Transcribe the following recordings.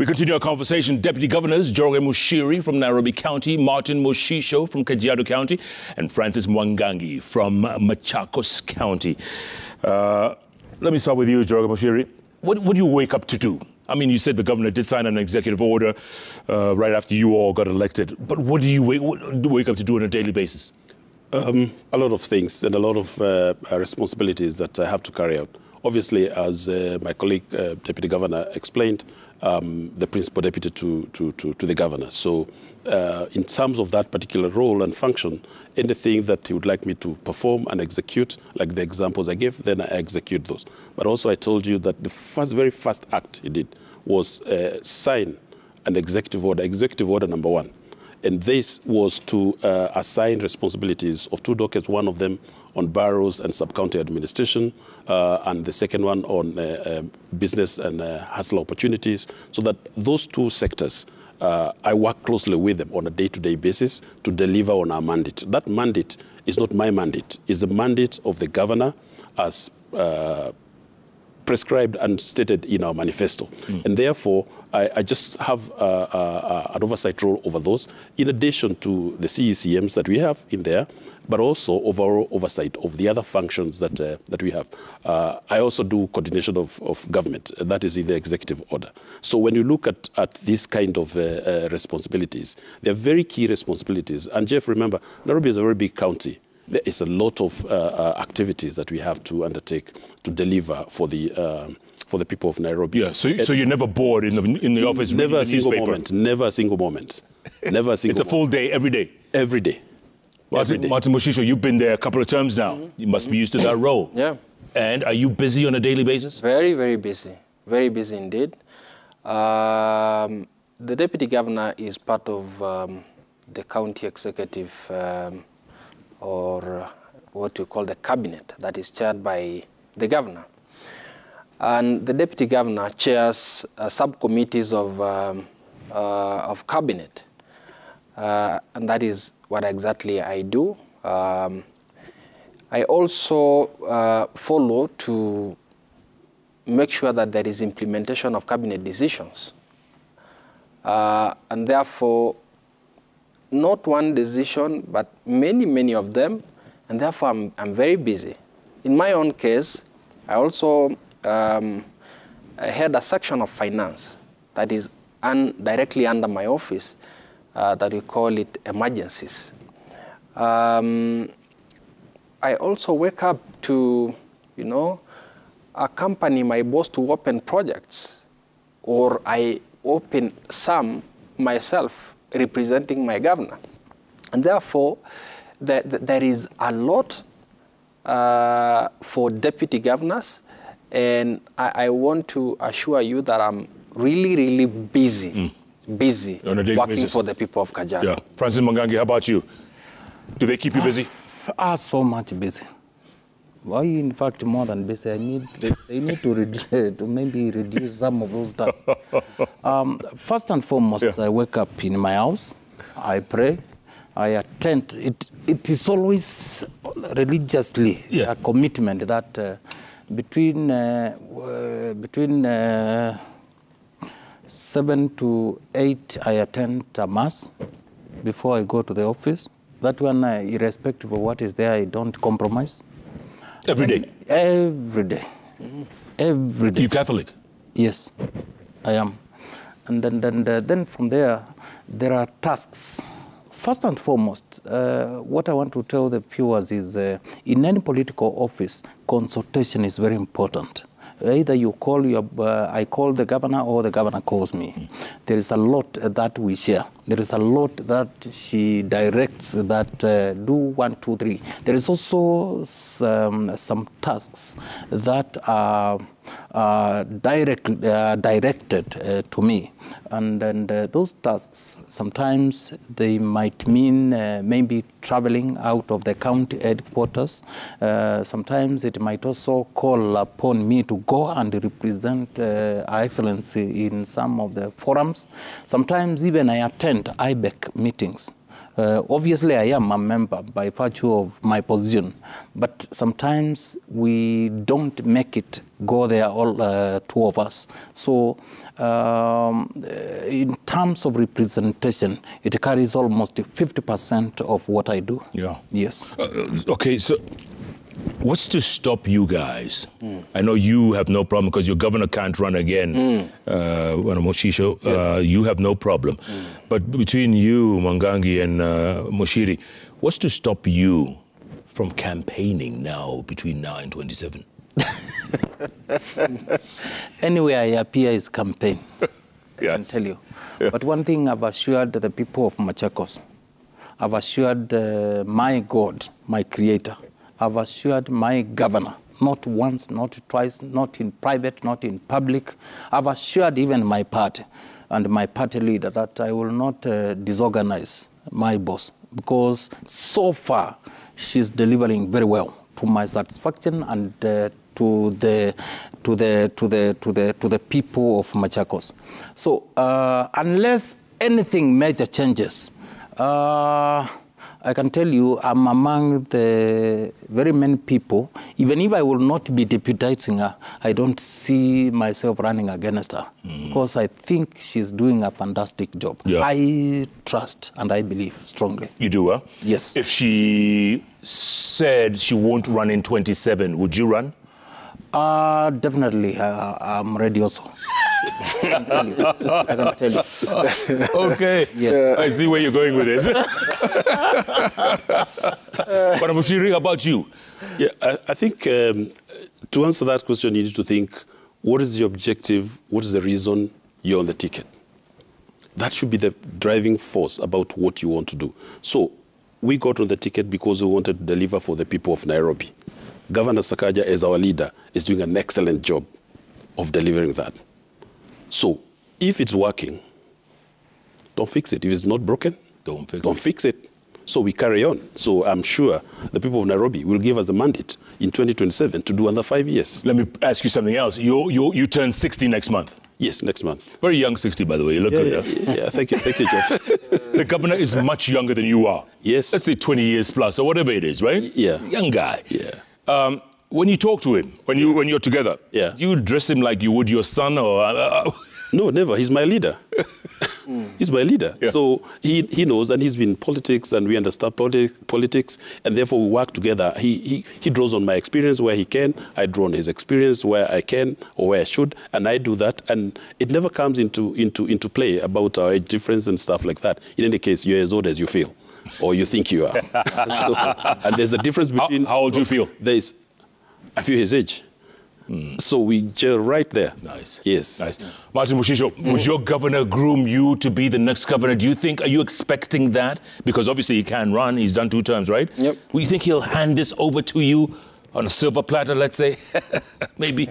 We continue our conversation. Deputy Governors Njoroge Muchiri from Nairobi County, Martin Moshisho from Kajiado County, and Francis Mwangangi from Machakos County. Let me start with you, Njoroge Muchiri. What do you wake up to do? I mean, you said the governor did sign an executive order right after you all got elected. But what do you wake up to do on a daily basis? A lot of things and a lot of responsibilities that I have to carry out. Obviously, as my colleague, Deputy Governor, explained, the principal deputy to the governor. So in terms of that particular role and function, anything that he would like me to perform and execute, like the examples I gave, then I execute those. But also I told you that the very first act he did was sign an executive order number 1. And this was to assign responsibilities of 2 dockets, one of them on boroughs and sub-county administration, and the second one on business and hustle opportunities, so that those 2 sectors, I work closely with them on a day-to-day basis to deliver on our mandate. That mandate is not my mandate. It's the mandate of the governor as prescribed and stated in our manifesto. And therefore, I just have an oversight role over those, in addition to the CECMs that we have in there, but also overall oversight of the other functions that we have. I also do coordination of government. That is in the executive order. So when you look at these kind of responsibilities, they're very key responsibilities. And Jeff, remember, Nairobi is a very big county. There is a lot of activities that we have to undertake to deliver for the people of Nairobi. Yeah, so you're never bored in the office reading the newspaper? Never a single moment. Never a single It's a full day, every day? Every day. Martin Moshisho, you've been there a couple of terms now. You must be used to that role. Yeah. And are you busy on a daily basis? Very, very busy. Very busy indeed. The Deputy Governor is part of the county executive or what we call the cabinet, that is chaired by the governor. And the Deputy Governor chairs subcommittees of cabinet. And that is what exactly I do. I also follow to make sure that there is implementation of cabinet decisions. And therefore, not one decision, but many, many of them, and therefore I'm very busy. In my own case, I also had a section of finance that is directly under my office, that we call it emergencies. I also wake up to, accompany my boss to open projects, or I open some myself, representing my governor. And therefore, there is a lot for deputy governors, and I want to assure you that I'm really, really busy working for the people of Kajiado. Yeah. Francis Mwangangi, how about you? Do they keep you busy? So much busy. Why, in fact, more than busy. They need to maybe reduce some of those tasks. First and foremost, I wake up in my house, I pray, I attend. It is always religiously a commitment that between 7 to 8, I attend a mass before I go to the office. That one, irrespective of what is there, I don't compromise. Every day? Every day. Every day. You Catholic? Yes, I am. And then from there are tasks. First and foremost, what I want to tell the viewers is in any political office, consultation is very important. Either you call I call the governor, or the governor calls me. There is a lot that we share. There is a lot that she directs that do 1, 2, 3. There is also some tasks that are directed to me. And those tasks, sometimes they might mean maybe traveling out of the county headquarters. Sometimes it might also call upon me to go and represent Her Excellency in some of the forums. Sometimes even I attend IBEC meetings. Obviously, I am a member by virtue of my position, but sometimes we don't make it go there, all 2 of us. So in terms of representation, it carries almost 50% of what I do. Yeah. Yes. Okay, so what's to stop you guys? I know you have no problem because your governor can't run again, Moshisho. You have no problem. But between you, Mwangangi, and Mushiri, what's to stop you from campaigning now between now and 27? Anywhere I appear is campaign. Yes. I can tell you. Yeah. But one thing I've assured the people of Machakos, I've assured my God, my creator, I've assured my governor, not once, not twice, not in private, not in public. I've assured even my party and my party leader that I will not disorganize my boss, because so far she's delivering very well to my satisfaction and to the people of Machakos. So unless anything major changes, I can tell you I'm among the very many people, even if I will not be deputizing her, I don't see myself running against her because I think she's doing a fantastic job. Yeah. I trust and I believe strongly. You do, huh? Yes. If she said she won't run in 27, would you run? Definitely, I'm ready also. I can tell you. Okay. Yes. I see where you're going with this. But Mushiri, about you? Yeah, I think to answer that question, you need to think, what is the objective? What is the reason you're on the ticket? That should be the driving force about what you want to do. So we got on the ticket because we wanted to deliver for the people of Nairobi. Governor Sakaja, as our leader, is doing an excellent job of delivering that. So if it's working, don't fix it. If it's not broken, don't fix it. So we carry on. So I'm sure the people of Nairobi will give us the mandate in 2027 to do another 5 years. Let me ask you something else. You turn 60 next month. Yes, next month. Very young 60, by the way. You look good. Yeah, thank you, Jeff. The governor is much younger than you are. Yes. Let's say 20 years plus or whatever it is, right? Yeah. Young guy. Yeah. When you talk to him, when you're together, yeah, do you dress him like you would your son or? No, never. He's my leader. He's my leader. Yeah. So he knows, and he's been in politics, and we understand politics, and therefore we work together. He draws on my experience where he can. I draw on his experience where I can or where I should, and I do that. And it never comes into play about our age difference and stuff like that. In any case, you're as old as you feel, or you think you are. So, and there's a difference between. How old do you feel? I feel his age. So we gel right there. Nice. Yes. Nice. Martin Mushisho, would your governor groom you to be the next governor? Do you think, are you expecting that? Because obviously he can run. He's done 2 terms, right? Yep. Do you think he'll hand this over to you on a silver platter, let's say? Maybe.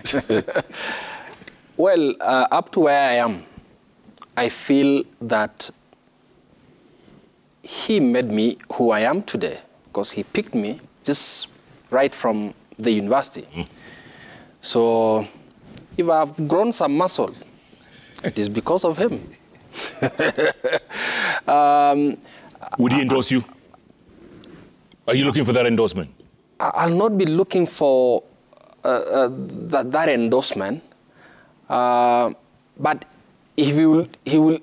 Well, up to where I am, I feel that he made me who I am today because he picked me just right from the university. So if I've grown some muscle, it is because of him. Would he endorse you? Are you looking for that endorsement? I'll not be looking for that endorsement. But if he will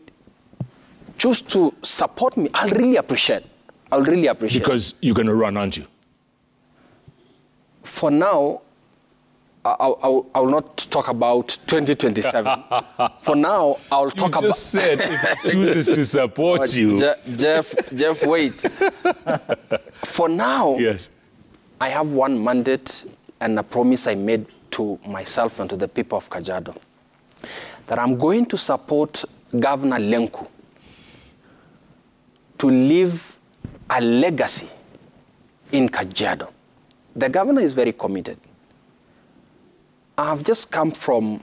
choose to support me, I'll really appreciate. Because you're going to run, aren't you? For now, I will not talk about 2027. For now, I'll talk about... You just said if he chooses to support you. Jeff, wait. For now, yes, I have one mandate and a promise I made to myself and to the people of Kajiado, that I'm going to support Governor Lenku to leave a legacy in Kajiado. The governor is very committed. I've just come from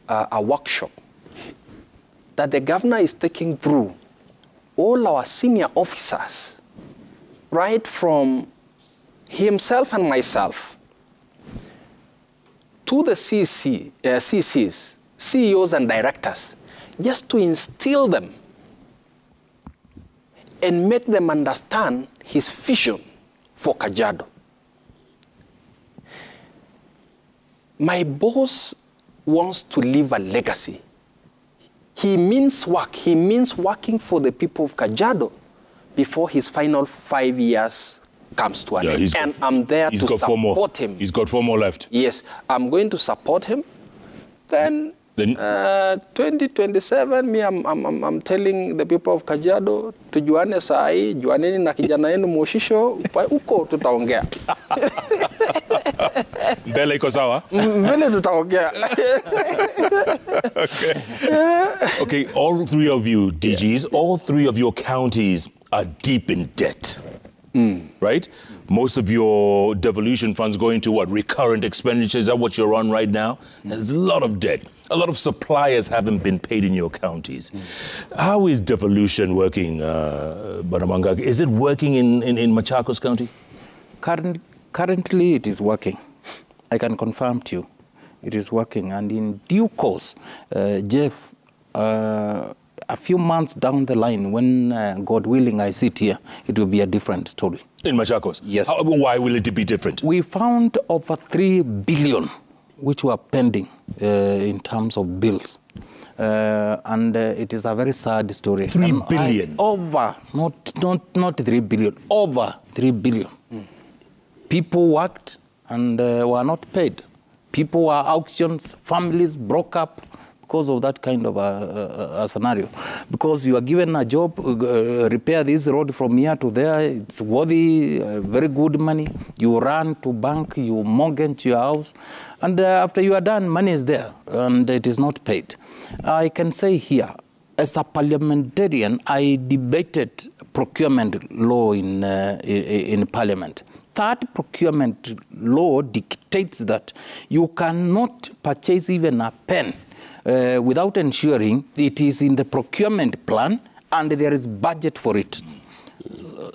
a workshop that the governor is taking through all our senior officers, right from himself and myself, to the CCs, CEOs and directors, just to instill them and make them understand his vision for Kajiado. My boss wants to leave a legacy. He means work. He means working for the people of Kajiado before his final 5 years comes to an end. And I'm there to support him. He's got 4 more left. Yes, I'm going to support him. Then 2027, me, I'm telling the people of Kajiado, tujuane sai, juaneni na kijana yenu Moshisho, uko tutaongea. Mbele iko sawa? Mbele tutaongea. Okay. Okay, all 3 of you, DGs, all 3 of your counties are deep in debt. Right? Most of your devolution funds go into what? Recurrent expenditures. Is that what you're on right now? There's a lot of debt. A lot of suppliers haven't been paid in your counties. How is devolution working, Banamanga? Is it working in Machakos County? Currently, it is working. I can confirm to you, it is working. And in due course, Jeff, a few months down the line, when, God willing, I sit here, it will be a different story. In Machakos? Yes. Why will it be different? We found over 3 billion, which were pending in terms of bills. And it is a very sad story. 3 billion? Not 3 billion, over 3 billion. People worked and were not paid. People were auctions, families broke up because of that kind of a scenario. Because you are given a job, repair this road from here to there, it's worthy, very good money. You run to bank, you mortgage your house, and after you are done, money is there, and it is not paid. I can say here, as a parliamentarian, I debated procurement law in Parliament. That procurement law dictates that you cannot purchase even a pen without ensuring it is in the procurement plan and there is budget for it.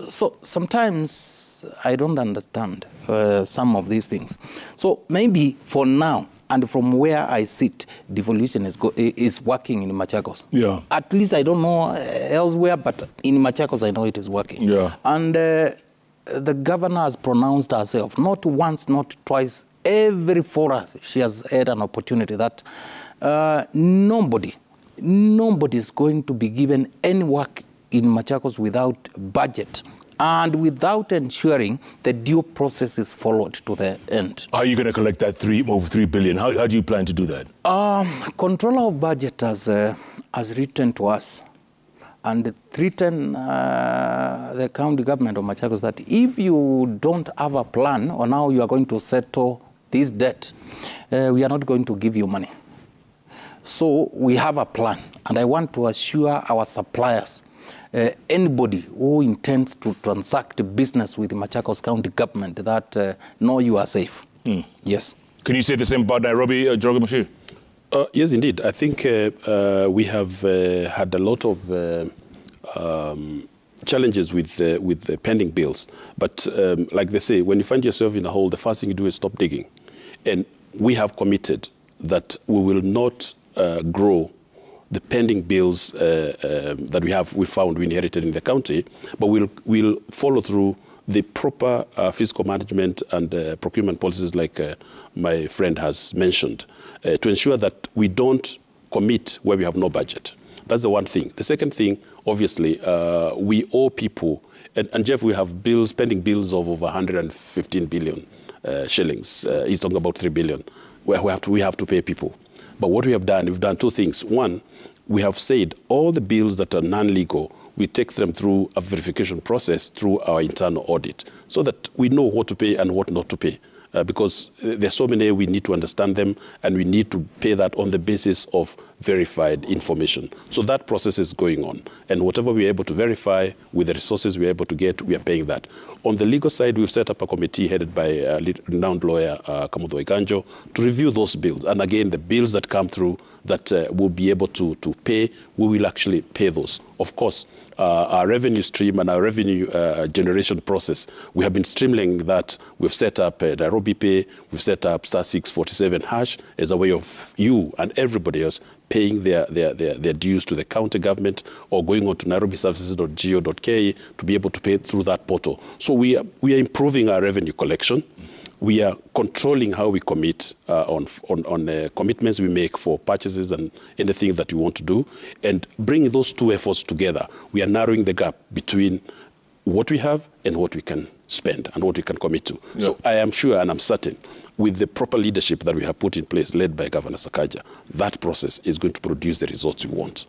So sometimes I don't understand some of these things. So maybe for now, and from where I sit, devolution is working in Machakos. Yeah. At least I don't know elsewhere, but in Machakos I know it is working. Yeah. And the governor has pronounced herself, not once, not twice, every forum she has had an opportunity that nobody is going to be given any work in Machakos without budget and without ensuring the due process is followed to the end. How are you going to collect that over 3 billion? How do you plan to do that? Controller of budget has written to us and threatened the county government of Machakos that if you don't have a plan or now you are going to settle this debt, we are not going to give you money. So we have a plan, and I want to assure our suppliers, anybody who intends to transact business with the Machakos County government that no, you are safe. Yes. Can you say the same about Nairobi, Njoroge Muchiri? Yes, indeed. I think we have had a lot of challenges with the pending bills. But like they say, when you find yourself in a hole, the first thing you do is stop digging. And we have committed that we will not grow the pending bills that we inherited in the county, but we'll follow through the proper fiscal management and procurement policies like my friend has mentioned to ensure that we don't commit where we have no budget. That's the one thing. The second thing, obviously, we owe people, and Jeff, we have pending bills of over 115 billion shillings. He's talking about 3 billion. We have to pay people. But what we've done 2 things. One, we have said all the bills that are non-legal, we take them through a verification process through our internal audit so that we know what to pay and what not to pay. Because there's so many, we need to understand them, and we need to pay that on the basis of verified information. So that process is going on. And whatever we're able to verify with the resources we're able to get, we are paying that. On the legal side, we've set up a committee headed by a renowned lawyer, Kamutho Iganjo, to review those bills. And again, the bills that come through that we'll be able to pay, we will actually pay those. Of course, our revenue stream and our revenue generation process, we have been streamlining that. We've set up Nairobi Pay, we've set up *647# as a way of you and everybody else paying their dues to the county government or going on to nairobiservices.go.ke to be able to pay through that portal. So we are improving our revenue collection. We are controlling how we commit on commitments we make for purchases and anything that we want to do. And bringing those two efforts together, we are narrowing the gap between what we have and what we can spend and what we can commit to. Yeah. So I am sure and I'm certain with the proper leadership that we have put in place, led by Governor Sakaja, that process is going to produce the results we want.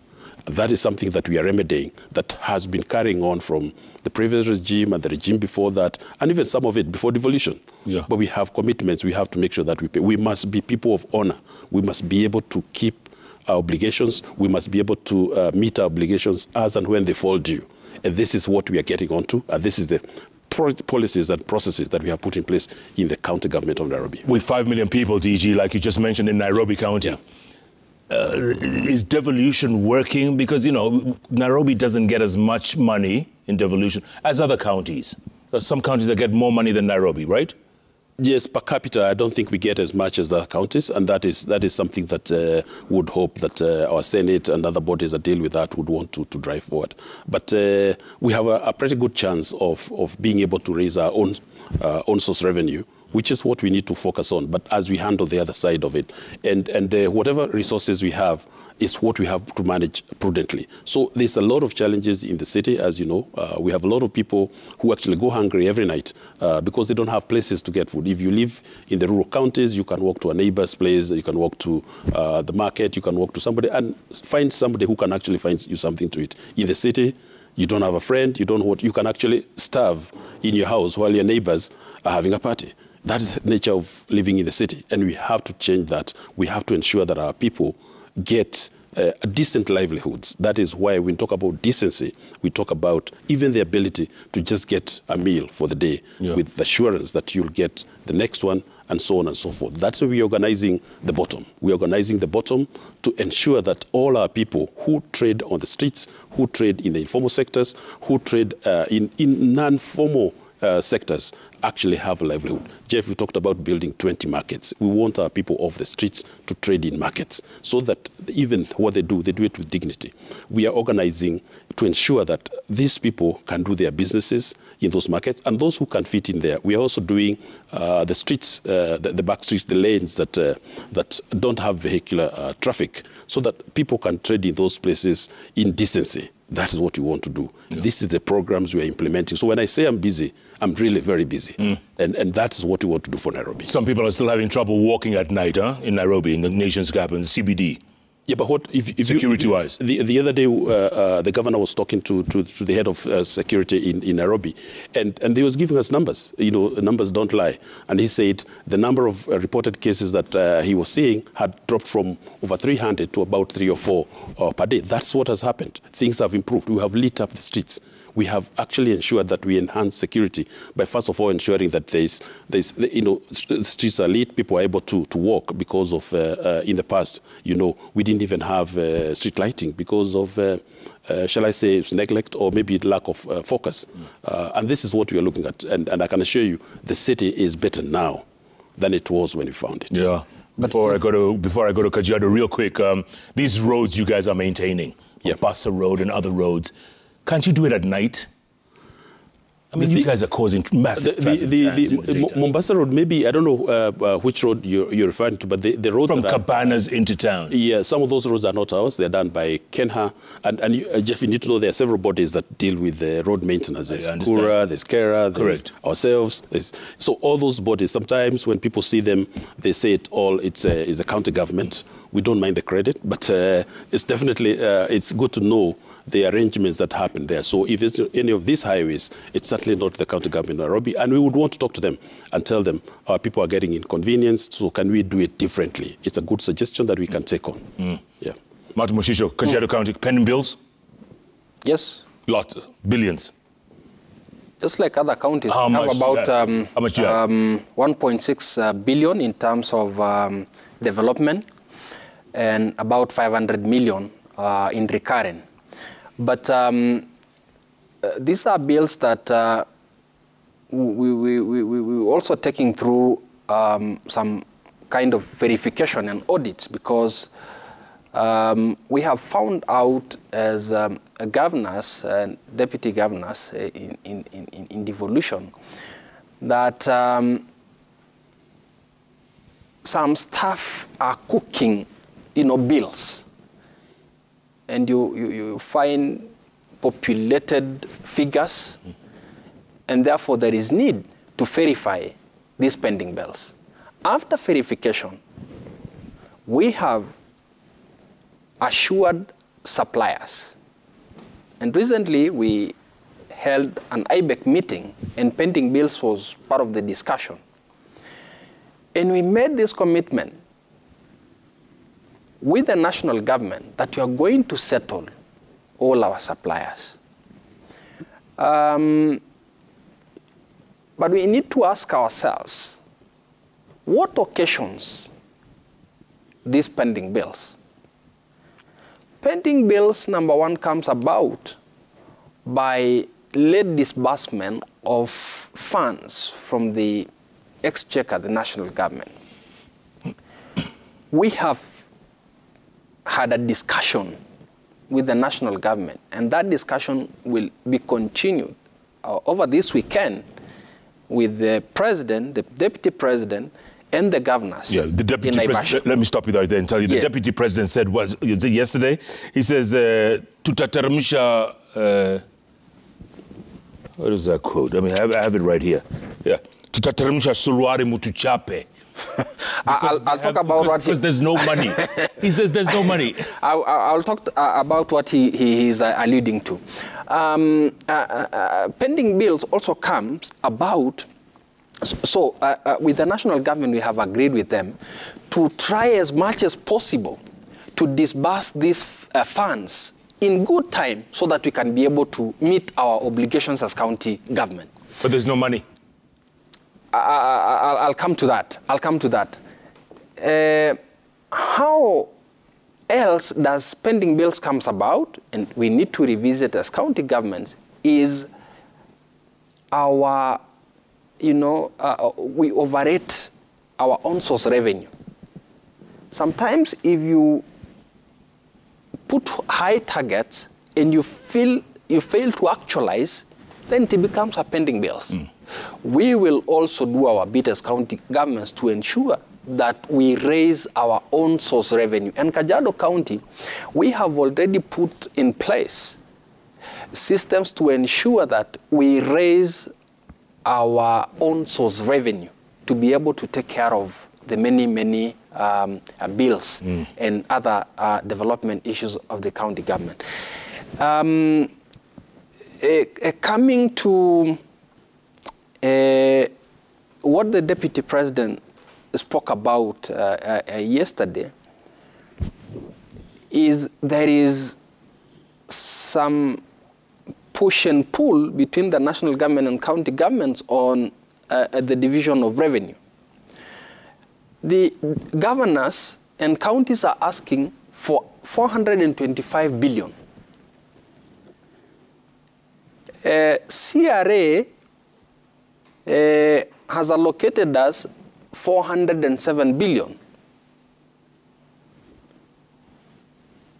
That is something that we are remedying that has been carrying on from the previous regime and the regime before that, and even some of it before devolution. Yeah. But we have commitments. We have to make sure that we pay. We must be people of honor. We must be able to keep our obligations. We must be able to meet our obligations as and when they fall due. And this is what we are getting onto, and this is the policies and processes that we have put in place in the county government of Nairobi. With 5 million people, DG, like you just mentioned in Nairobi County, is devolution working? Because, you know, Nairobi doesn't get as much money in devolution as other counties. There's some counties that get more money than Nairobi, right? Yes, per capita, I don't think we get as much as other counties, and that is something that would hope that our Senate and other bodies that deal with that would want to drive forward. But we have a pretty good chance of being able to raise our own source revenue, which is what we need to focus on, but as we handle the other side of it. And whatever resources we have is what we have to manage prudently. So there's a lot of challenges in the city, as you know. We have a lot of people who actually go hungry every night because they don't have places to get food. If you live in the rural counties, you can walk to a neighbor's place, you can walk to the market, you can walk to somebody and find somebody who can actually find you something to eat. In the city, you don't have a friend, you can actually starve in your house while your neighbors are having a party. That is the nature of living in the city, and we have to change that. We have to ensure that our people get decent livelihoods. That is why when we talk about decency, we talk about even the ability to just get a meal for the day with the assurance that you'll get the next one, and so on and so forth. That's why we're organizing the bottom. We're organizing the bottom to ensure that all our people who trade on the streets, who trade in the informal sectors, who trade in non-formal sectors actually have a livelihood. Jeff, we talked about building 20 markets. We want our people off the streets to trade in markets so that even what they do it with dignity. We are organizing to ensure that these people can do their businesses in those markets, and those who can fit in there. We are also doing the streets, the back streets, the lanes that don't have vehicular traffic, so that people can trade in those places in decency. That is what we want to do. Yeah. This is the programs we are implementing. So when I say I'm busy, I'm really very busy. And that is what we want to do for Nairobi. Some people are still having trouble walking at night, in Nairobi, in the Nation's Capital, in the CBD. Yeah, but what if security-wise? The other day, the governor was talking to the head of security in Nairobi, and he was giving us numbers. You know, numbers don't lie. And he said the number of reported cases that he was seeing had dropped from over 300 to about 3 or 4 per day. That's what has happened. Things have improved. We have lit up the streets. We have actually ensured that we enhance security by first of all ensuring that there's streets are lit, people are able to walk because of in the past, we didn't even have street lighting because of shall I say neglect or maybe lack of focus. And this is what we are looking at, and I can assure you the city is better now than it was when we found it. Yeah. Before I go to Kajiado real quick, these roads you guys are maintaining, Mombasa Road and other roads. Can't you do it at night? I mean, you guys are causing massive traffic jams in the daytime. Mombasa Road, maybe, I don't know which road you're referring to, but the roads from Cabanas into town. Yeah, some of those roads are not ours. They're done by Kenha. And Jeff, you need to know there are several bodies that deal with the road maintenance. There's Kura, there's Kera, there's ourselves. So all those bodies, sometimes when people see them, they say it's a county government. We don't mind the credit, but it's definitely, it's good to know the arrangements that happen there. So if it's any of these highways, it's certainly not the county government of Nairobi. And we would want to talk to them and tell them our people are getting inconvenienced, so can we do it differently? It's a good suggestion that we can take on. Yeah. Martin Moshisho, Kajiado County, pending bills? Yes. Lots, billions. Just like other counties, how we much, have about how much 1.6 billion in terms of development and about 500 million in recurrent. But these are bills that we also taking through some kind of verification and audits, because we have found out as governors and deputy governors in devolution that some staff are cooking, bills, and you find populated figures, and therefore there is need to verify these pending bills. After verification, we have assured suppliers. And recently we held an IBEC meeting, and pending bills was part of the discussion. And we made this commitment with the national government that we are going to settle all our suppliers. But we need to ask ourselves, what occasions these pending bills? Pending bills, number one, comes about by late disbursement of funds from the exchequer, the national government. We have had a discussion with the national government, and that discussion will be continued over this weekend with the president, the deputy president, and the governors. Yeah, the deputy president. Let me stop you there and tell you. The deputy president said what yesterday. He says, "Tutateremsha." What is that quote? I mean, I have it right here. Yeah, "Tutateremsha sulwari mutuchape." I'll talk about what because there's no money. He says there's no money. I'll talk about what he is alluding to. Pending bills also comes about. So with the national government, we have agreed with them to try as much as possible to disburse these funds in good time so that we can be able to meet our obligations as county government. But there's no money. I'll come to that. How else does pending bills comes about, and we need to revisit as county governments, is our, we overrate our own source revenue. Sometimes if you put high targets and you fail to actualize, then it becomes a pending bills. We will also do our bit as county governments to ensure that we raise our own source revenue. And Kajiado County, we have already put in place systems to ensure that we raise our own source revenue to be able to take care of the many bills and other development issues of the county government. Coming to what the deputy president spoke about yesterday, is there is some push and pull between the national government and county governments on the division of revenue. The governors and counties are asking for 425 billion. CRA has allocated us 407 billion.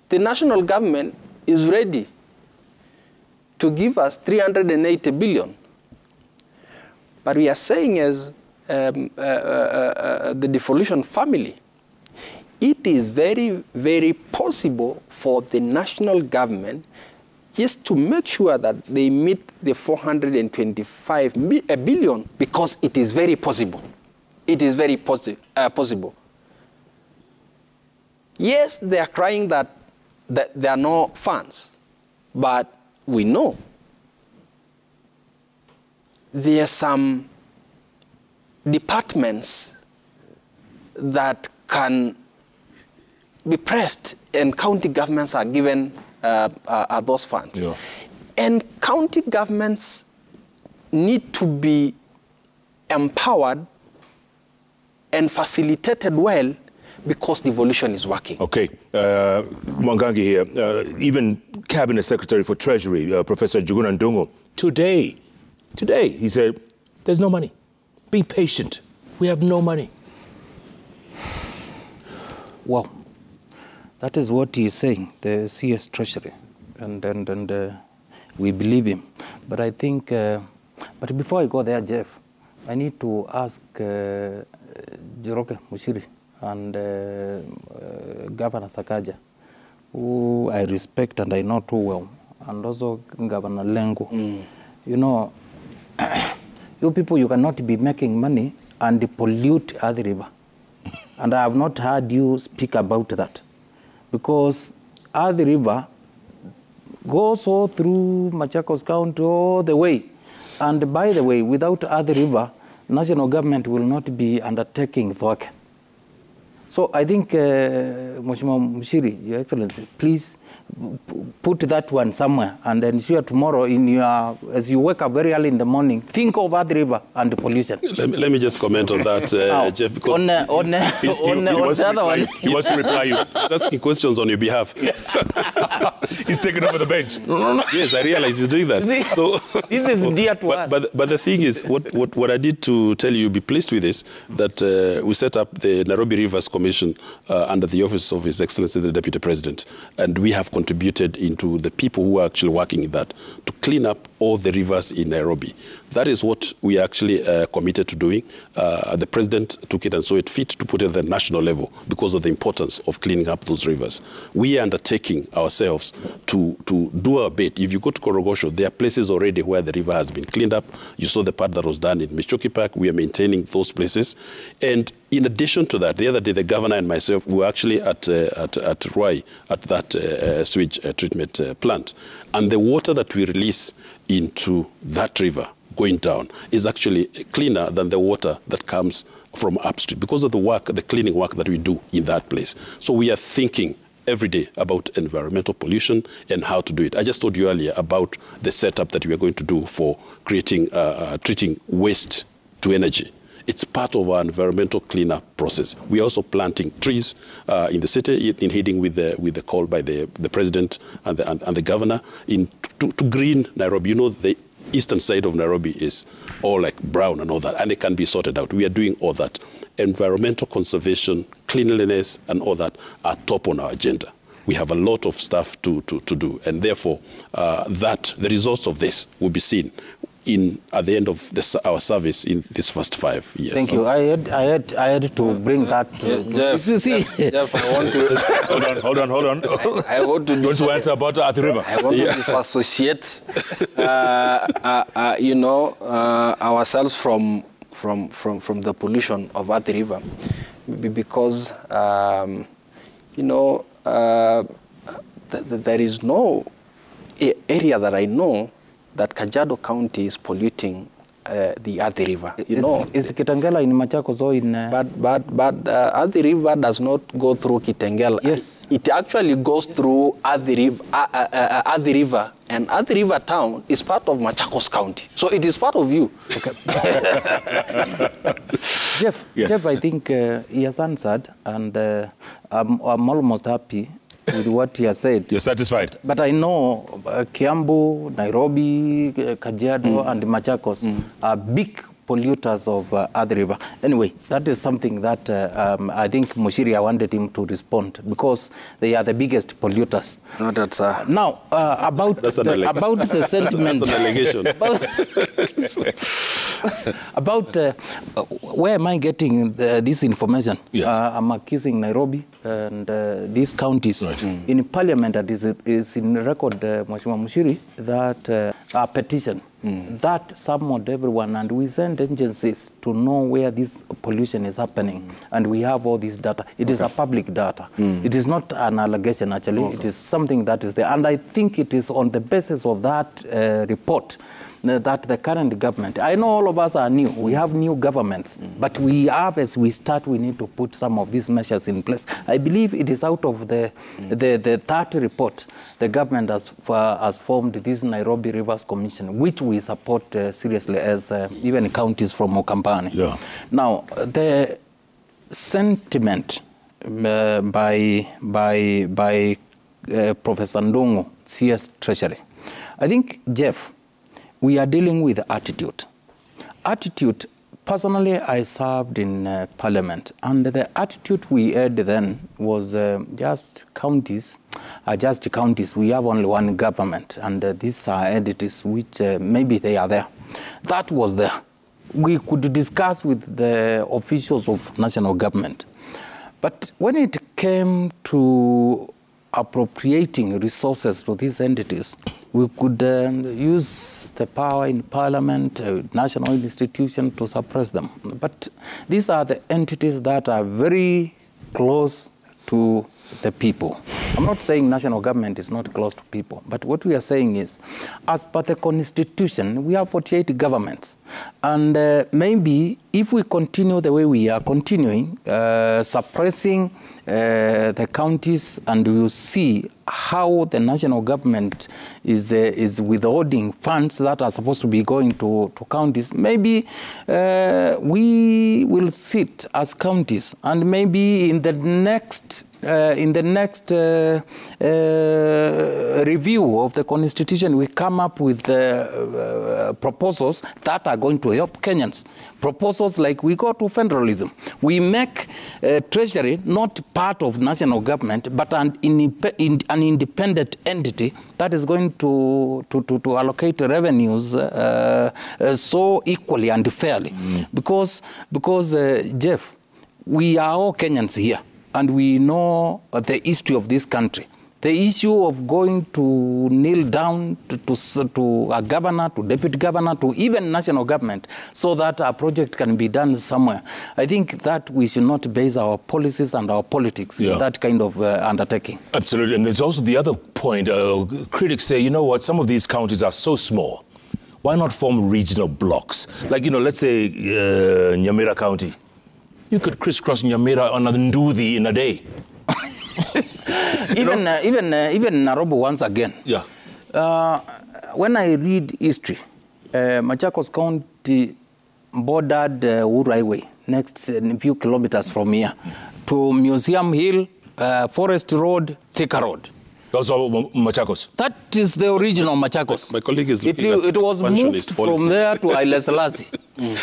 The national government is ready to give us 380 billion. But we are saying as the devolution family, it is very, very possible for the national government just to make sure that they meet the 425 billion, because it is very possible. It is very possible. Yes, they are crying that there are no funds, but we know there are some departments that can be pressed, and county governments are given those funds. Yeah. And county governments need to be empowered and facilitated well, because devolution is working. Okay, Mwangangi here, even Cabinet Secretary for Treasury, Professor Njuguna Ndung'u, today, he said, there's no money. Be patient. We have no money. Well, that is what he is saying, the CS Treasury, and we believe him. But I think, but before I go there, Jeff, I need to ask Njoroge Muchiri, and Governor Sakaja, who I respect and I know too well, and also Governor Lengo. You know, you people, you cannot be making money and pollute Athi River. And I have not heard you speak about that. Because Athi River goes all through Machakos County all the way. And by the way, without Athi River, national government will not be undertaking work. So I think, Mheshimiwa Mushiri, Your Excellency, please put that one somewhere and ensure tomorrow as you wake up very early in the morning, think of Athi River and the pollution. Let me just comment on that, Jeff, because on the other one. He wants to reply you. He's asking questions on your behalf. Yes. He's taking over the bench. No. Yes, I realize he's doing that. See, so this is dear to us. But the thing is, what I did to tell you, be pleased with this, that we set up the Nairobi Rivers Commission under the office of His Excellency the Deputy President, and we have contributed into the people who are actually working in that to clean up all the rivers in Nairobi. That is what we actually committed to doing. The President took it and saw it fit to put it at the national level because of the importance of cleaning up those rivers. We are undertaking ourselves to do our bit. If you go to Korogosho, there are places already where the river has been cleaned up. You saw the part that was done in Michoki Park. We are maintaining those places. And in addition to that, the other day, the governor and myself were actually at Ruai, at that sewage treatment plant. And the water that we release into that river going down is actually cleaner than the water that comes from upstream because of the work, the cleaning work that we do in that place. So we are thinking every day about environmental pollution and how to do it. I just told you earlier about the setup that we are going to do for creating, treating waste to energy. It's part of our environmental cleanup process. We are also planting trees in the city, in heading with the call by the President and the Governor to green Nairobi. You know, the eastern side of Nairobi is all like brown and all that, and it can be sorted out. We are doing all that. Environmental conservation, cleanliness, and all that are top on our agenda. We have a lot of stuff to do, and therefore, the results of this will be seen at the end of our service in this first 5 years. Thank you. I had to bring that. Jeff, you see, Jeff, I want to. Hold on. I want to. You want to answer about Athi River? I want to disassociate, ourselves from the pollution of Athi River, because there is no area that I know that Kajiado County is polluting the Athi River. Is Kitengela in Machakos or in? But Athi River does not go through Kitengela. Yes. It actually goes through Athi River, and Athi River town is part of Machakos County. So it is part of you. Okay. Jeff, yes. Jeff, I think he has answered, and I'm almost happy with what he has said. You're satisfied? But I know Kiambu, Nairobi, Kajiado, and Machakos are big polluters of Athi River. Anyway, that is something that I think Mushiri, I wanted him to respond because they are the biggest polluters. No, that's now, about the sentiment. That's an allegation. About where am I getting this information? Yes. I'm accusing Nairobi and these counties. Right. In Parliament, that is in record, Mheshimiwa Mushiri, that a petition that summoned everyone, and we send agencies to know where this pollution is happening, and we have all this data. It is a public data. It is not an allegation, actually. It is something that is there, and I think it is on the basis of that report that the current government, I know all of us are new, we have new governments, but we have, as we start, we need to put some of these measures in place. I believe it is out of the third report, the government has formed this Nairobi Rivers Commission, which we support seriously as even counties from Okampani. Yeah. Now, the sentiment by Professor Ndungu, CS Treasury, I think, Jeff, we are dealing with attitude. Attitude, personally, I served in Parliament, and the attitude we had then was just counties. We have only one government, and these are entities which maybe they are there. That was there. We could discuss with the officials of national government. But when it came to appropriating resources to these entities, we could use the power in parliament, national institutions to suppress them. But these are the entities that are very close to the people. I'm not saying national government is not close to people, but what we are saying is, as per the constitution, we have 48 governments. And maybe if we continue the way we are continuing, suppressing the counties, and we will see how the national government is withholding funds that are supposed to be going to counties. Maybe we will sit as counties, and maybe in the next review of the constitution, we come up with proposals that are going to help Kenyans. Proposals like we go to federalism. We make treasury not part of national government, but an independent entity that is going to allocate revenues so equally and fairly. Because Jeff, we are all Kenyans here, and we know the history of this country. The issue of going to kneel down to a governor, to deputy governor, to even national government, so that a project can be done somewhere. I think that we should not base our policies and our politics in that kind of undertaking. Absolutely. And there's also the other point. Critics say, you know what, some of these counties are so small. Why not form regional blocks? Like, you know, let's say Nyamira County. You could crisscross Nyamira on Nduthi in a day. Even Nairobi once again. Yeah. When I read history, Machakos County bordered Uhuru Highway, next a few kilometers from here, to Museum Hill, Forest Road, Thika Road. That's all Machakos. That is the original Machakos. My colleague is looking at it was moved from there to Haile Selassie.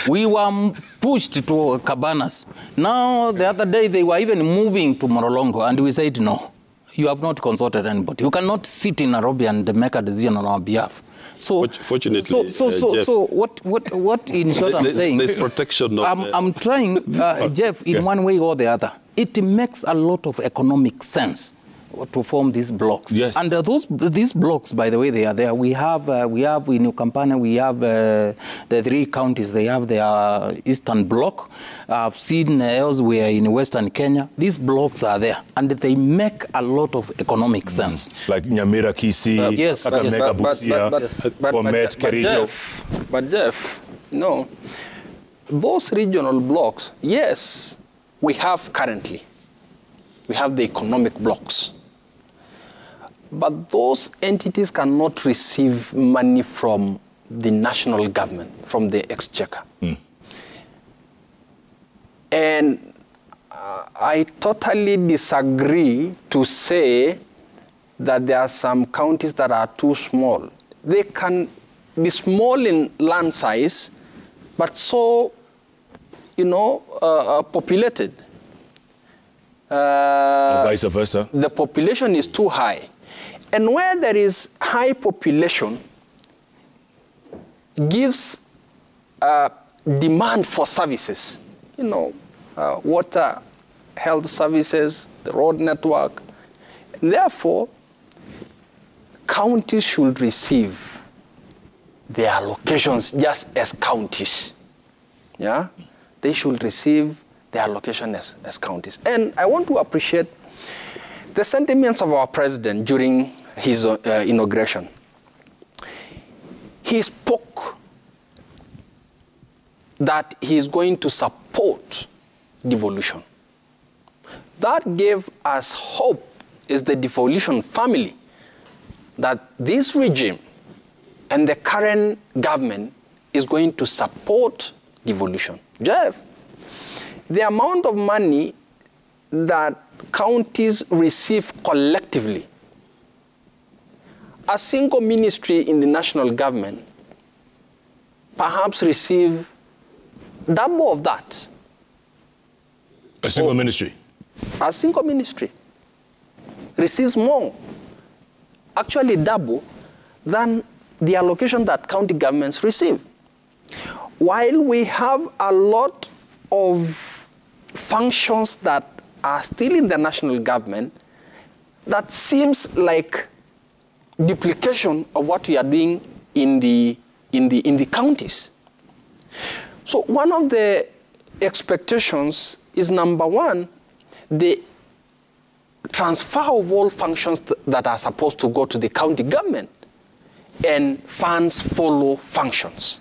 We were pushed to Cabanas. Now, the other day, they were even moving to Morolongo, and we said, no, you have not consulted anybody. You cannot sit in Nairobi and make a decision on our behalf. So, fortunately, so what in short I'm saying, there's protection. I'm trying, Jeff, in one way or the other. It makes a lot of economic sense to form these blocks. Yes. And these blocks, by the way, they are there. We have in New Campana, we have the 3 counties. They have their eastern block. I've seen elsewhere in Western Kenya. These blocks are there, and they make a lot of economic sense. Like Nyamira, Kisii, yes, but Jeff, no, those regional blocks, yes, we have currently. We have the economic blocks. But those entities cannot receive money from the national government, from the exchequer. And I totally disagree to say that there are some counties that are too small. They can be small in land size, but so, populated. Vice versa. The population is too high. And where there is high population, gives demand for services, water, health services, the road network. And therefore, counties should receive their allocations just as counties. Yeah? They should receive their allocation as counties. And I want to appreciate the sentiments of our president during his inauguration. He spoke that he is going to support devolution. That gave us hope as the devolution family that this regime and the current government is going to support devolution. Jeff, the amount of money that counties receive collectively, a single ministry in the national government perhaps receive double of that. A single ministry? A single ministry receives more, actually double, than the allocation that county governments receive. While we have a lot of functions that are still in the national government, that seems like duplication of what we are doing in the counties. So one of the expectations is, number one, the transfer of all functions that are supposed to go to the county government, and funds follow functions,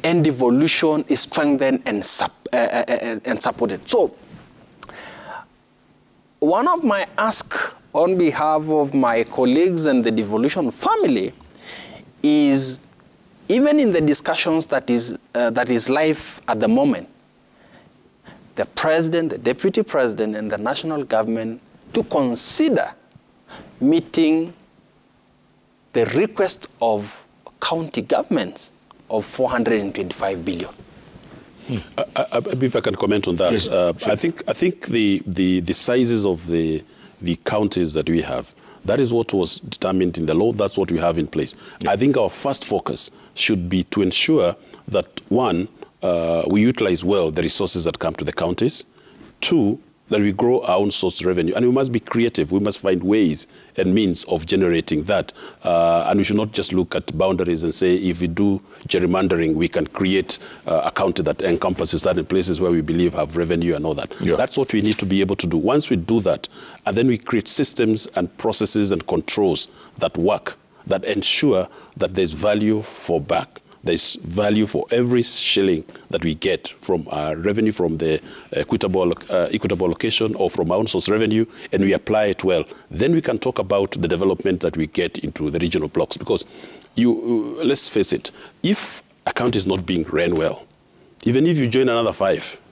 and devolution is strengthened and supported. So one of my asks on behalf of my colleagues and the devolution family is, even in the discussions that is live at the moment, the president, the deputy president, and the national government to consider meeting the request of county governments of 425 billion. If I can comment on that, yes, sure. I think the sizes of the counties that we have, that is what was determined in the law. That's what we have in place. Yeah. I think our first focus should be to ensure that, one, we utilize well the resources that come to the counties. Two, that we grow our own source revenue. And we must be creative. We must find ways and means of generating that. And we should not just look at boundaries and say, if we do gerrymandering, we can create a county that encompasses certain places where we believe have revenue and all that. Yeah. That's what we need to be able to do. Once we do that, and then we create systems and processes and controls that work, that ensure that there's value for back. There's value for every shilling that we get from our revenue from the equitable allocation or from our own source revenue, and we apply it well. Then we can talk about the development that we get into the regional blocks. Because let's face it, if a county is not being ran well, even if you join another 5,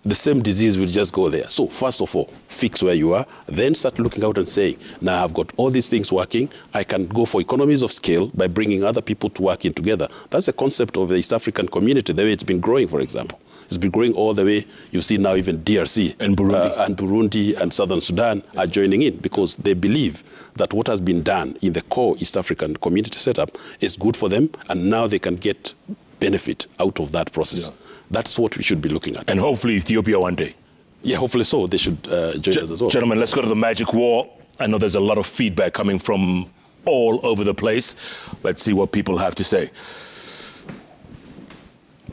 the same disease will just go there. So first of all, fix where you are, then start looking out and saying, now I've got all these things working, I can go for economies of scale by bringing other people to work in together. That's the concept of the East African community, the way it's been growing, for example. It's been growing all the way. You see now even DRC and Burundi and Southern Sudan are joining in, because they believe that what has been done in the core East African community setup is good for them, and now they can get benefit out of that process. Yeah. That's what we should be looking at. And hopefully Ethiopia one day. Yeah, hopefully so. They should join us as well. Gentlemen, let's go to the magic wall. I know there's a lot of feedback coming from all over the place. Let's see what people have to say.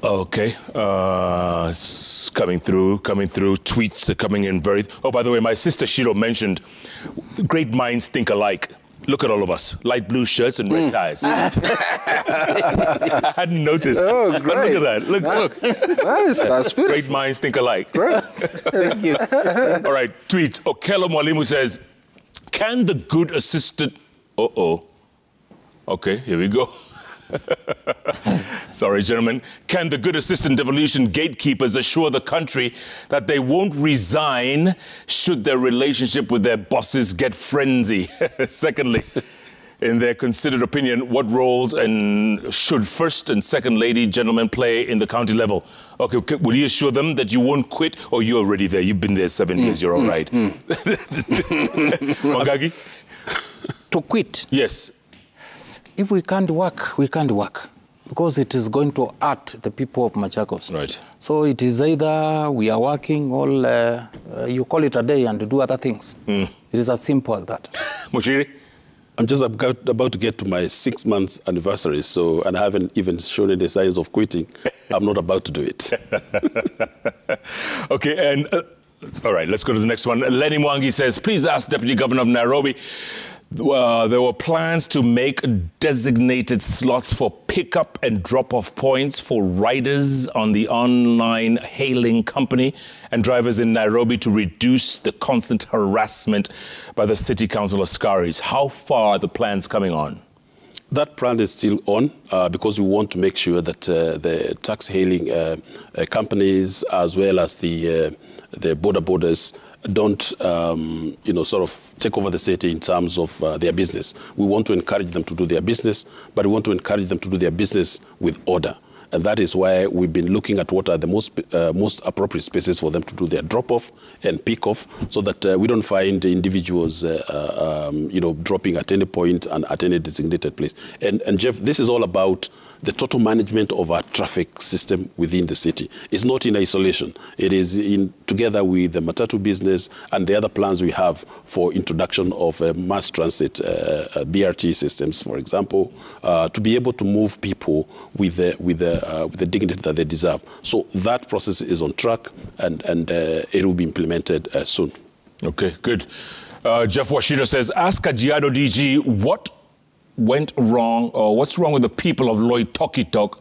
Okay, it's coming through. Tweets are coming in very... Oh, by the way, my sister Shiro mentioned great minds think alike. Look at all of us, light blue shirts and red ties. I hadn't noticed. Oh, great. But look at that. Look. Nice. That's beautiful. Great minds think alike. Great. Thank you. All right, tweet. Okello Mwalimu says, can the good assistant... Okay, here we go. Sorry, gentlemen. Can the good assistant devolution gatekeepers assure the country that they won't resign should their relationship with their bosses get frenzy? Secondly, in their considered opinion, what roles and should first and second lady gentlemen play in the county level? Okay, will you assure them that you won't quit, or you're already there? You've been there 7 years, you're all right. Wangagi? To quit? Yes. If we can't work, we can't work, because it is going to hurt the people of Machakos. Right. So it is either we are working or you call it a day and do other things. It is as simple as that. Mushiri? I'm just about to get to my 6 months anniversary, and I haven't even shown any signs of quitting. I'm not about to do it. Okay, and all right, let's go to the next one. Lenny Mwangi says, please ask Deputy Governor of Nairobi. There were plans to make designated slots for pickup and drop-off points for riders on the online hailing company and drivers in Nairobi to reduce the constant harassment by the City Council askaris. How far are the plans coming on? That plan is still on because we want to make sure that the tax hailing companies, as well as the borders, don't, sort of take over the city in terms of their business. We want to encourage them to do their business, but we want to encourage them to do their business with order. And that is why we've been looking at what are the most appropriate spaces for them to do their drop-off and pick-off, so that we don't find individuals, dropping at any point and at any designated place. And Jeff, this is all about the total management of our traffic system within the city. It's not in isolation. It is together with the Matatu business and the other plans we have for introduction of mass transit, BRT systems, for example, to be able to move people with the dignity that they deserve. So that process is on track, and it will be implemented soon. Okay, good. Jeff Washira says, ask Kajiado DG what went wrong, or what's wrong with the people of Loitokitok,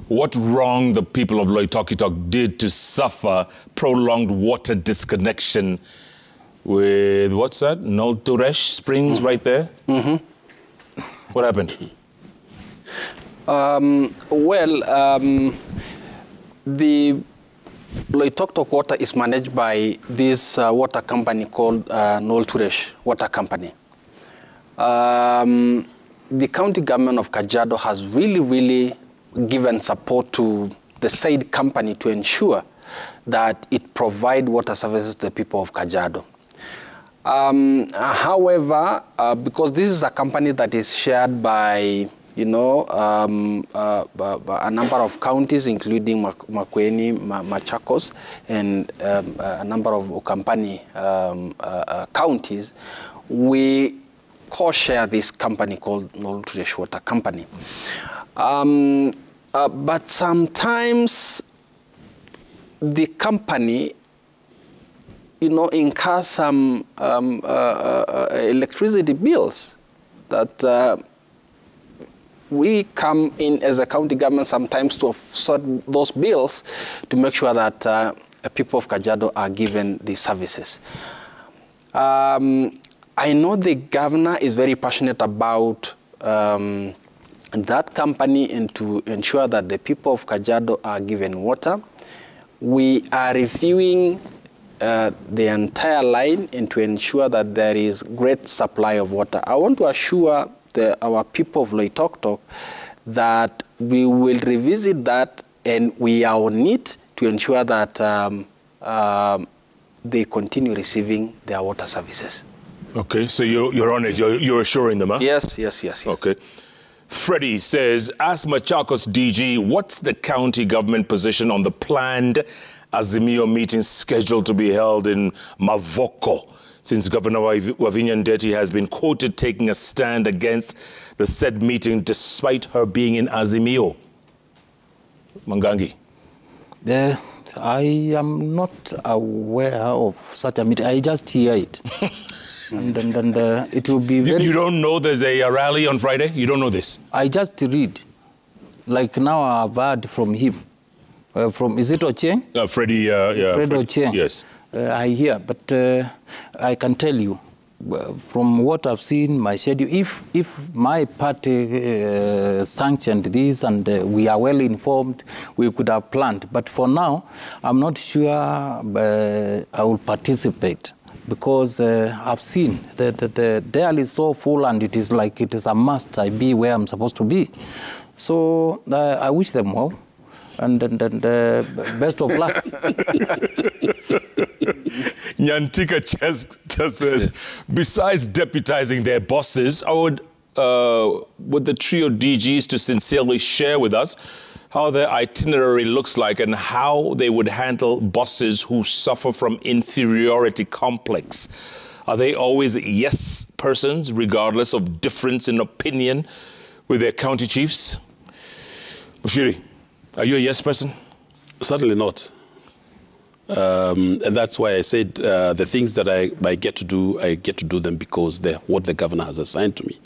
what wrong the people of Loitokitok did to suffer prolonged water disconnection with, what's that, Nolturesh Springs right there? Mm-hmm. What happened? The Loitokitok water is managed by this water company called Nolturesh Water Company. The county government of Kajiado has really given support to the said company to ensure that it provides water services to the people of Kajiado. However, because this is a company that is shared by, a number of counties, including Makueni, Machakos, and a number of Ukampani counties, we co-share this company called Nolturesh Water Company. But sometimes the company, incurs some electricity bills that we come in as a county government sometimes to offset those bills to make sure that people of Kajiado are given these services. I know the governor is very passionate about that company and to ensure that the people of Kajiado are given water. We are reviewing the entire line and to ensure that there is great supply of water. I want to assure our people of Loitokitok that we will revisit that, and we are on it to ensure that they continue receiving their water services. Okay, so you're on it. You're assuring them, huh? Yes. Okay. Freddie says, ask Machakos DG, what's the county government position on the planned Azimio meeting scheduled to be held in Mavoko, since Governor Wavinya Ndeti has been quoted taking a stand against the said meeting despite her being in Azimio? Mwangangi. I am not aware of such a meeting. I just hear it. And it will be very... You don't know there's a rally on Friday? You don't know this? I just read. Like now I've heard from him. Is it Ochieng? Freddie, Fred Ochieng. Yes. I hear, but I can tell you, from what I've seen, my schedule, if my party sanctioned this and we are well informed, we could have planned. But for now, I'm not sure I will participate, because I've seen the dial is so full and it is like it is a must I be where I'm supposed to be. So I wish them well. And best of luck. Nyantika just says, besides deputizing their bosses, I would the trio DGs to sincerely share with us how their itinerary looks like and how they would handle bosses who suffer from inferiority complex. Are they always yes persons, regardless of difference in opinion with their county chiefs? Mushiri, are you a yes person? Certainly not. And that's why I said the things that I get to do them because they're what the governor has assigned to me.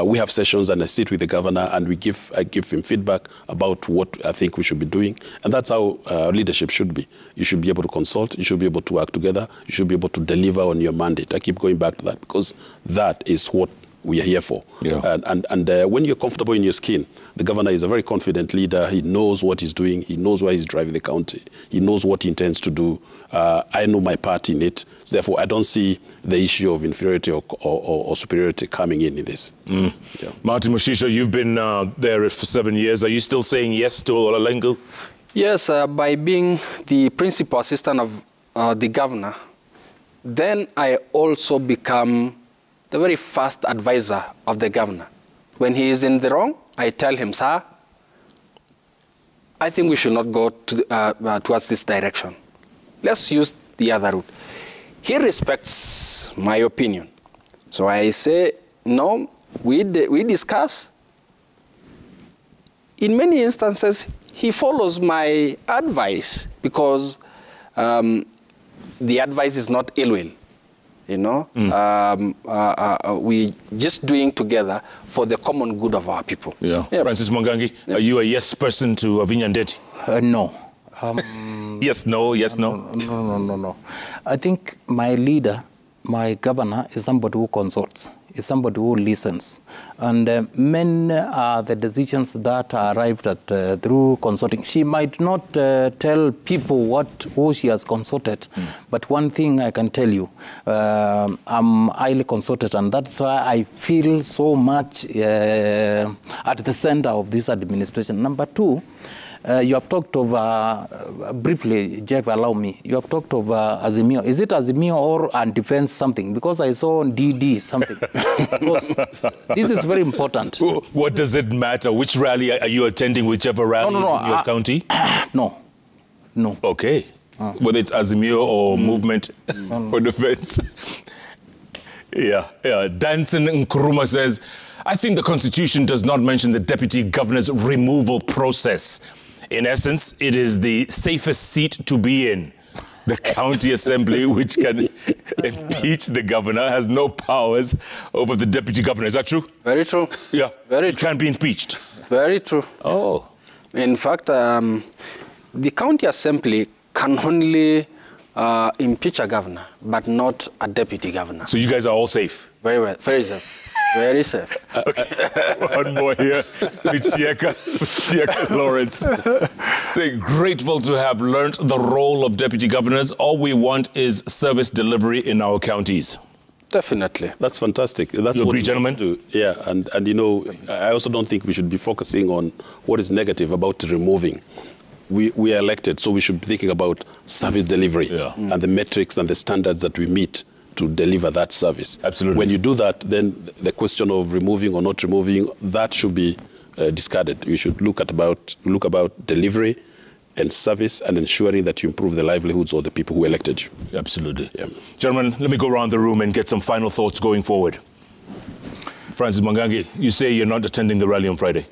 We have sessions and I sit with the governor and I give him feedback about what I think we should be doing. And that's how leadership should be. You should be able to consult. You should be able to work together. You should be able to deliver on your mandate. I keep going back to that because that is what we are here for. Yeah. And when you're comfortable in your skin, the governor is a very confident leader. He knows what he's doing. He knows why he's driving the county. He knows what he intends to do. I know my part in it. Therefore, I don't see the issue of inferiority or superiority coming in this. Yeah. Martin Moshisho, you've been there for 7 years. Are you still saying yes to Olalengu? Yes, by being the principal assistant of the governor, then I also become the very first advisor of the governor. When he is in the wrong, I tell him, sir, I think we should not go towards this direction. Let's use the other route. He respects my opinion. So I say, no, we discuss. In many instances, he follows my advice because the advice is not ill will. You know, we just doing together for the common good of our people. Yeah. Francis Mwangangi, are you a yes person to Vinya Ndeti? No. Yes, no, yes, no? No. I think my leader, my governor, is somebody who consults, is somebody who listens. And many are the decisions that are arrived at through consulting. She might not tell people who she has consulted, but one thing I can tell you, I'm highly consulted, and that's why I feel so much at the center of this administration. Number two, you have talked of, briefly, Jeff, allow me, you have talked of Azimio. Is it Azimio or defense something? Because I saw DD something. Because this is very important. What does it matter? Which rally are you attending, whichever rally in your county? No. Okay. Whether it's Azimio or Movement for Defense. Yeah. Danson Nkrumah says, I think the Constitution does not mention the deputy governor's removal process. In essence, it is the safest seat to be in. The county assembly, which can impeach the governor, has no powers over the deputy governor. Is that true? Very true. Yeah. Very you true. can't be impeached. Very true. Oh. In fact, the county assembly can only impeach a governor, but not a deputy governor. So you guys are all safe? Very well. Very safe. Very safe. Okay. One more here. Michieka Lawrence. Saying, grateful to have learnt the role of deputy governors. All we want is service delivery in our counties. Definitely. That's fantastic. That's you what agree, we gentlemen? do. Yeah, and you know, I also don't think we should be focusing on what is negative about removing. We are elected, so we should be thinking about service delivery and the metrics and the standards that we meet to deliver that service. Absolutely. When you do that, then the question of removing or not removing, that should be discarded. You should look about delivery and service and ensuring that you improve the livelihoods of the people who elected you. Absolutely. Yeah. Gentlemen, let me go around the room and get some final thoughts going forward. Francis Mwangangi, you say you're not attending the rally on Friday?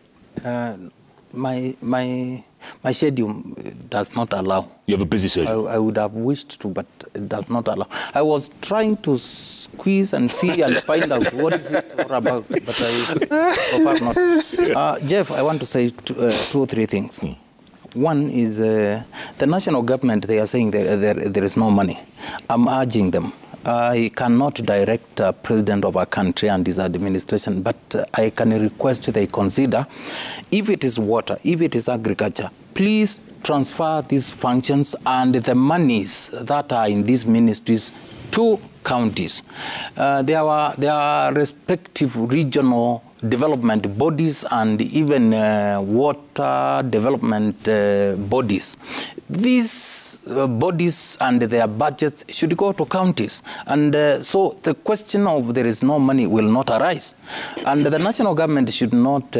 My schedule does not allow. You have a busy schedule? I would have wished to, but it does not allow. I was trying to squeeze and see and find out what is it all about, but I so far not. Jeff, I want to say two or three things. One is the national government, they are saying there is no money. I'm urging them. I cannot direct a president of a country and his administration, but I can request they consider, if it is water, if it is agriculture, please transfer these functions and the monies that are in these ministries to counties. There are respective regional development bodies and even water development bodies. These bodies and their budgets should go to counties. And so the question of there is no money will not arise. And the national government should not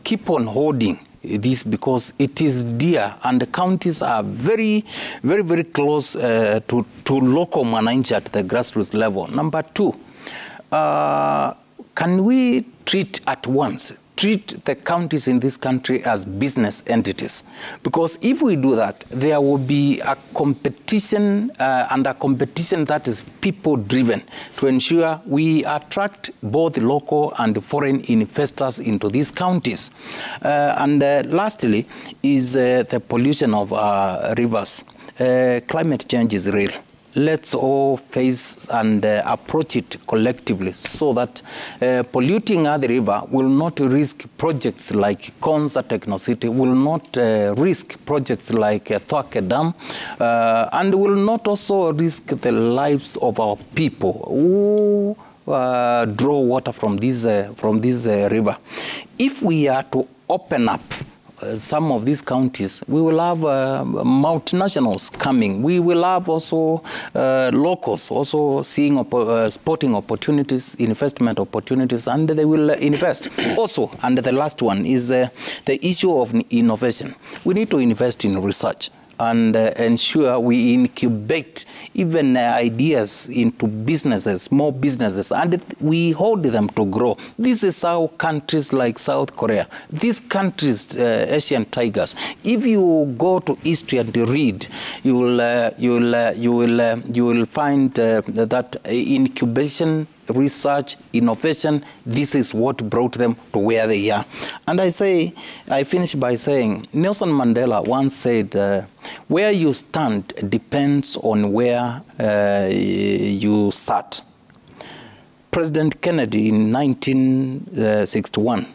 keep on holding this because it is dear and the counties are very, very, very close to local mwananchi at the grassroots level. Number two, can we treat the counties in this country as business entities? Because if we do that, there will be a competition and a competition that is people-driven to ensure we attract both local and foreign investors into these counties. And lastly is the pollution of rivers. Climate change is real. let's all face and approach it collectively so that polluting Athi River will not risk projects like Konza Techno-City, will not risk projects like Thwake Dam, and will not also risk the lives of our people who draw water from this river. If we are to open up some of these counties, we will have multinationals coming. We will have also locals also seeing spotting opportunities, investment opportunities, and they will invest. Also, and the last one is the issue of innovation. We need to invest in research and ensure we incubate even ideas into businesses, small businesses, and we hold them to grow. This is how countries like South Korea, these countries, Asian tigers, if you go to history and read, you will find that incubation, research, innovation, this is what brought them to where they are. And I finish by saying, Nelson Mandela once said, where you stand depends on where you sat. President Kennedy in 1961,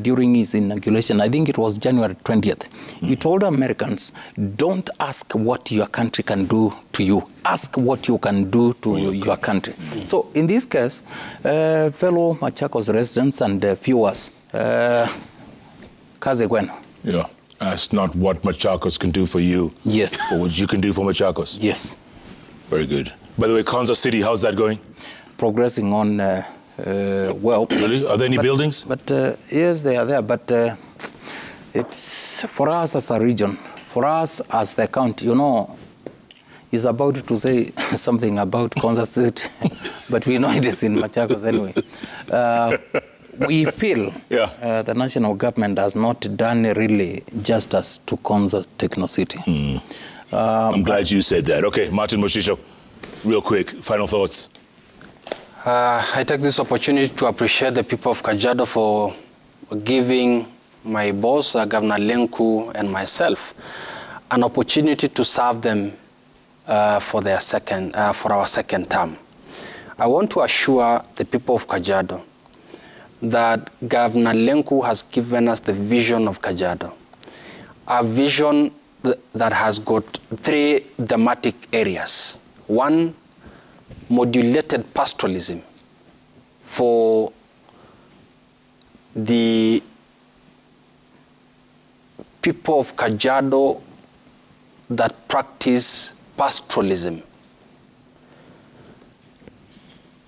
during his inauguration, I think it was January 20th, he told Americans, don't ask what your country can do to you. Ask what you can do to your country. So in this case, fellow Machakos residents and viewers, kaze kwenu. Yeah, ask not what Machakos can do for you. Yes. But what you can do for Machakos. Yes. Very good. By the way, Konza City, how's that going? Progressing on well. Really? Are there any buildings? But yes, they are there. But it's for us as a region, for us as the county, you know, he's about to say something about Konza City, but we know it is in Machakos anyway. We feel the national government has not done really justice to Konza Techno-City. I'm glad you said that. Okay, Martin Moshisho, real quick, final thoughts. I take this opportunity to appreciate the people of Kajiado for giving my boss, Governor Lenku, and myself an opportunity to serve them for our second term. I want to assure the people of Kajiado that Governor Lenku has given us the vision of Kajiado, a vision that has got 3 thematic areas. 1, modulated pastoralism for the people of Kajiado that practice pastoralism.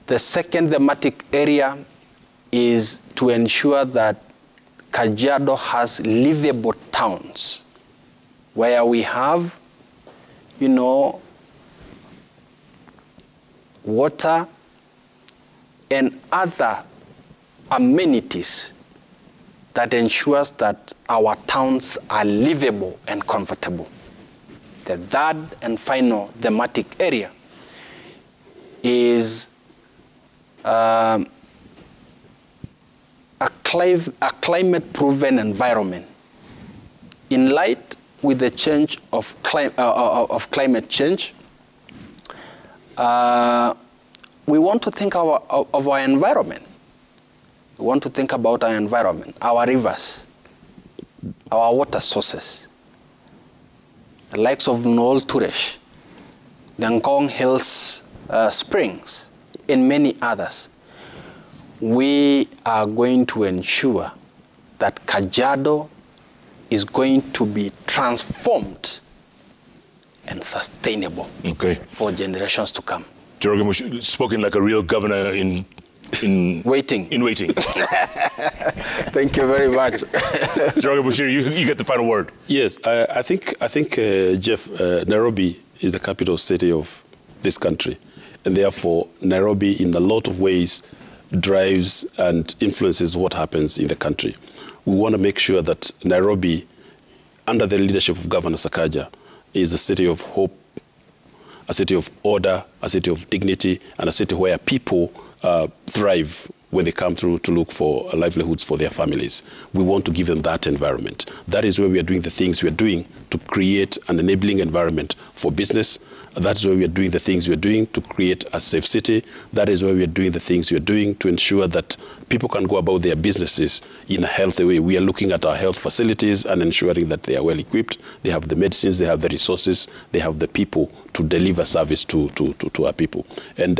The second thematic area is to ensure that Kajiado has livable towns where we have, you know, water and other amenities that ensures that our towns are livable and comfortable. The third and final thematic area is a climate-proven environment. In light with the change of climate change, we want to think of our environment. We want to think about our environment, our rivers, our water sources, the likes of Noel Turesh, the Ngong Hills Springs, and many others. We are going to ensure that Kajiado is going to be transformed and sustainable for generations to come. Njoroge, spoken like a real governor in waiting. In waiting. Thank you very much. Njoroge Mushiri, you get the final word. Yes, I think Jeff, Nairobi is the capital city of this country, and therefore Nairobi, in a lot of ways, drives and influences what happens in the country. We want to make sure that Nairobi, under the leadership of Governor Sakaja, is a city of hope, a city of order, a city of dignity, and a city where people thrive when they come through to look for livelihoods for their families. We want to give them that environment. That is where we are doing the things we are doing to create an enabling environment for business, That's why we are doing the things we are doing to create a safe city. That is why we are doing the things we are doing to ensure that people can go about their businesses in a healthy way. We are looking at our health facilities and ensuring that they are well equipped. They have the medicines, they have the resources, they have the people to deliver service to our people. And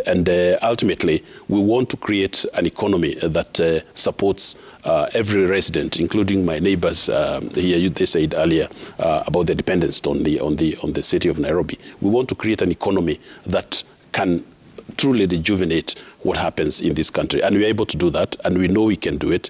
ultimately, we want to create an economy that supports every resident, including my neighbors here. They said earlier about the dependence on the city of Nairobi. We want to create an economy that can truly rejuvenate what happens in this country. And we're able to do that, and we know we can do it.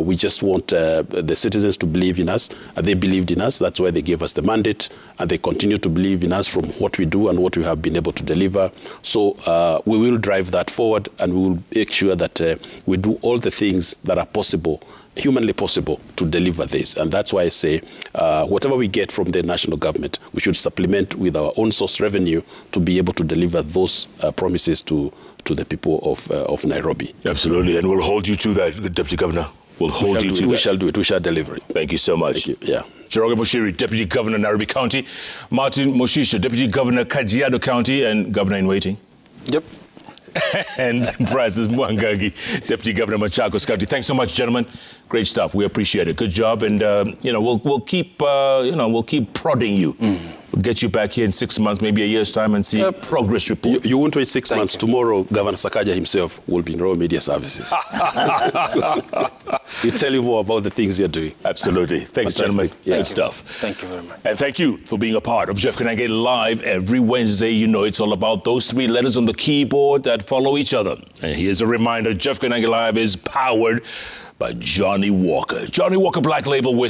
We just want the citizens to believe in us, and they believed in us. That's why they gave us the mandate, and they continue to believe in us from what we do and what we have been able to deliver. So we will drive that forward, and we will make sure that we do all the things that are possible, humanly possible, to deliver this. And that's why I say whatever we get from the national government, we should supplement with our own source revenue to be able to deliver those promises to the people of Nairobi. Absolutely, and we'll hold you to that, Deputy Governor. We'll hold you to that. We shall do it. We shall deliver it. Thank you so much. Thank you. Yeah. Njoroge Mushiri, Deputy Governor, Nairobi County. Martin Moshisho, Deputy Governor, Kajiado County, and Governor in waiting. Yep. And Francis Mwangangi, Deputy Governor, Machakos County. Thanks so much, gentlemen. Great stuff. We appreciate it. Good job, and we'll keep we'll keep prodding you. We'll get you back here in 6 months, maybe a year's time, and see progress report. You won't wait 6 months. Tomorrow, Governor Sakaja himself will be in Raw Media Services. He'll tell you more about the things you're doing. Absolutely. Thanks, gentlemen. Yeah. Good stuff. Thank you very much. And thank you for being a part of JKLIVE Live every Wednesday. You know it's all about those 3 letters on the keyboard that follow each other. And here's a reminder, JKLIVE Live is powered by Johnny Walker. Johnny Walker Black Label with